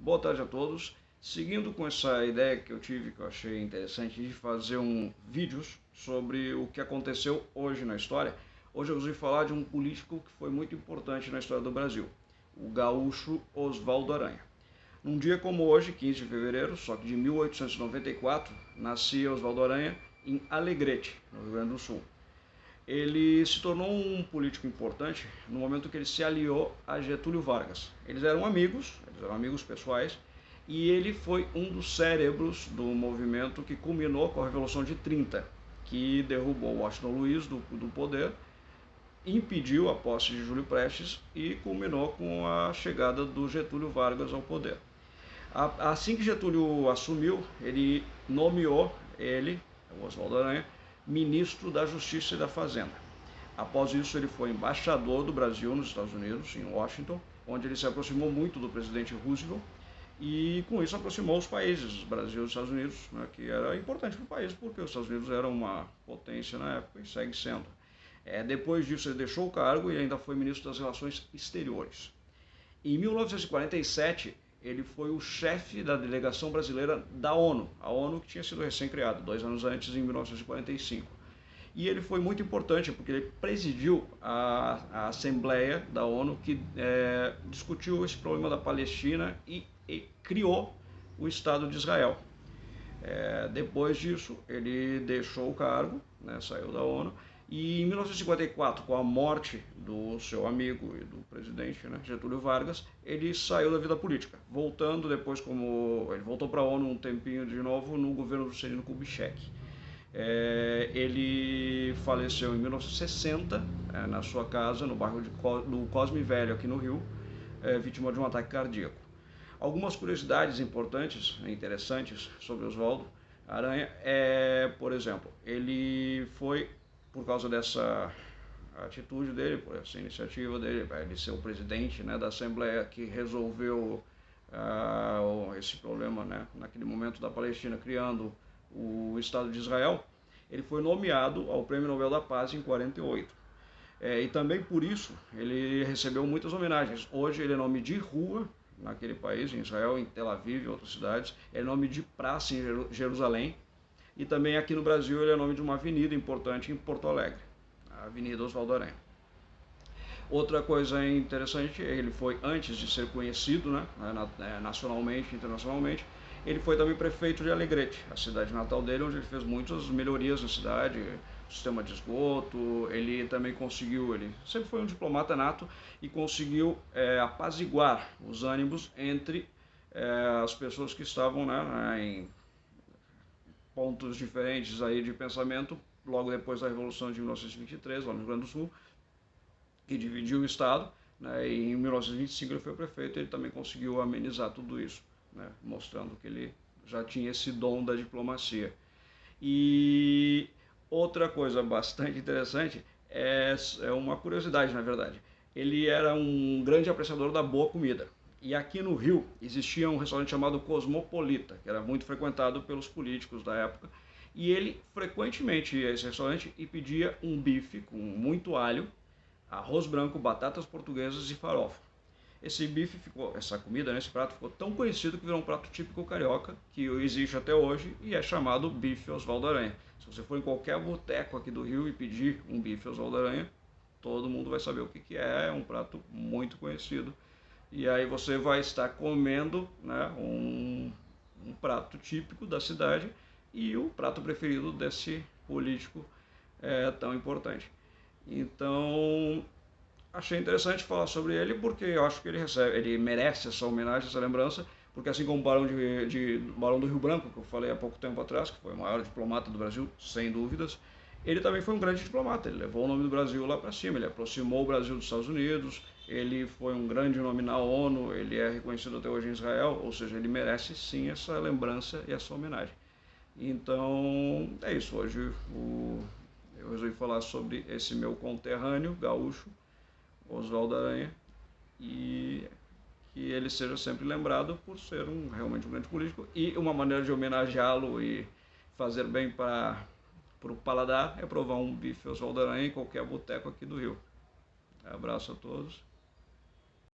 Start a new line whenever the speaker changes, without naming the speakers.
Boa tarde a todos. Seguindo com essa ideia que eu tive, que eu achei interessante, de fazer vídeos sobre o que aconteceu hoje na história, hoje eu resolvi falar de um político que foi muito importante na história do Brasil, o gaúcho Oswaldo Aranha. Num dia como hoje, 15 de fevereiro, só que de 1894, nascia Oswaldo Aranha em Alegrete, no Rio Grande do Sul. Ele se tornou um político importante no momento que ele se aliou a Getúlio Vargas. Eles eram amigos pessoais, e ele foi um dos cérebros do movimento que culminou com a Revolução de 30, que derrubou Washington Luiz do poder, impediu a posse de Júlio Prestes e culminou com a chegada do Getúlio Vargas ao poder. Assim que Getúlio assumiu, ele nomeou o Oswaldo Aranha, ministro da Justiça e da Fazenda. Após isso, ele foi embaixador do Brasil nos Estados Unidos, em Washington, onde ele se aproximou muito do presidente Roosevelt e, com isso, aproximou os países, Brasil e Estados Unidos, né, que era importante para o país, porque os Estados Unidos eram uma potência na época e segue sendo. Depois disso, ele deixou o cargo e ainda foi ministro das Relações Exteriores. Em 1947, ele foi o chefe da delegação brasileira da ONU, a ONU que tinha sido recém-criada, 2 anos antes, em 1945. E ele foi muito importante porque ele presidiu a Assembleia da ONU que discutiu esse problema da Palestina e criou o Estado de Israel. Depois disso, ele deixou o cargo, né, saiu da ONU, e em 1954, com a morte do seu amigo e do presidente, né, Getúlio Vargas, ele saiu da vida política, voltando depois ele voltou para a ONU um tempinho de novo no governo do Juscelino Kubitschek. Ele faleceu em 1960, na sua casa, no bairro do Cosme Velho, aqui no Rio, vítima de um ataque cardíaco. Algumas curiosidades importantes, interessantes, sobre Oswaldo Aranha por exemplo, ele foi, por causa dessa atitude dele, por essa iniciativa dele, de ser o presidente, né, da Assembleia que resolveu esse problema, né, naquele momento da Palestina, criando o Estado de Israel, ele foi nomeado ao Prêmio Nobel da Paz em 48. E também por isso ele recebeu muitas homenagens. Hoje ele é nome de rua naquele país, em Israel, em Tel Aviv e outras cidades, é nome de praça em Jerusalém, e também aqui no Brasil ele é nome de uma avenida importante em Porto Alegre, a Avenida Oswaldo Aranha. Outra coisa interessante, ele foi, antes de ser conhecido, né, nacionalmente, internacionalmente, ele foi também prefeito de Alegrete, a cidade natal dele, onde ele fez muitas melhorias na cidade, sistema de esgoto. Ele também conseguiu, ele sempre foi um diplomata nato e conseguiu apaziguar os ânimos entre as pessoas que estavam, né, em pontos diferentes aí de pensamento, logo depois da Revolução de 1923, lá no Rio Grande do Sul, que dividiu o Estado, né, e em 1925 ele foi prefeito. Ele também conseguiu amenizar tudo isso, né, mostrando que ele já tinha esse dom da diplomacia. E outra coisa bastante interessante é uma curiosidade, na verdade. Ele era um grande apreciador da boa comida. E aqui no Rio existia um restaurante chamado Cosmopolita, que era muito frequentado pelos políticos da época. E ele frequentemente ia a esse restaurante e pedia um bife com muito alho, arroz branco, batatas portuguesas e farofa. Esse bife essa comida, esse prato ficou tão conhecido que virou um prato típico carioca, que existe até hoje e é chamado bife Oswaldo Aranha. Se você for em qualquer boteco aqui do Rio e pedir um bife Oswaldo Aranha, todo mundo vai saber o que é um prato muito conhecido. E aí você vai estar comendo, né, um prato típico da cidade e o prato preferido desse político tão importante. Então, achei interessante falar sobre ele porque eu acho que ele merece essa homenagem, essa lembrança, porque assim como o Barão do Rio Branco, que eu falei há pouco tempo atrás, que foi o maior diplomata do Brasil, sem dúvidas, ele também foi um grande diplomata. Ele levou o nome do Brasil lá para cima, ele aproximou o Brasil dos Estados Unidos, ele foi um grande nome na ONU, ele é reconhecido até hoje em Israel, ou seja, ele merece sim essa lembrança e essa homenagem. Então, é isso. Hoje eu resolvi falar sobre esse meu conterrâneo gaúcho, Oswaldo Aranha, e que ele seja sempre lembrado por ser realmente um grande político, e uma maneira de homenageá-lo e fazer bem para o paladar é provar um bife Oswaldo Aranha em qualquer boteco aqui do Rio. Abraço a todos.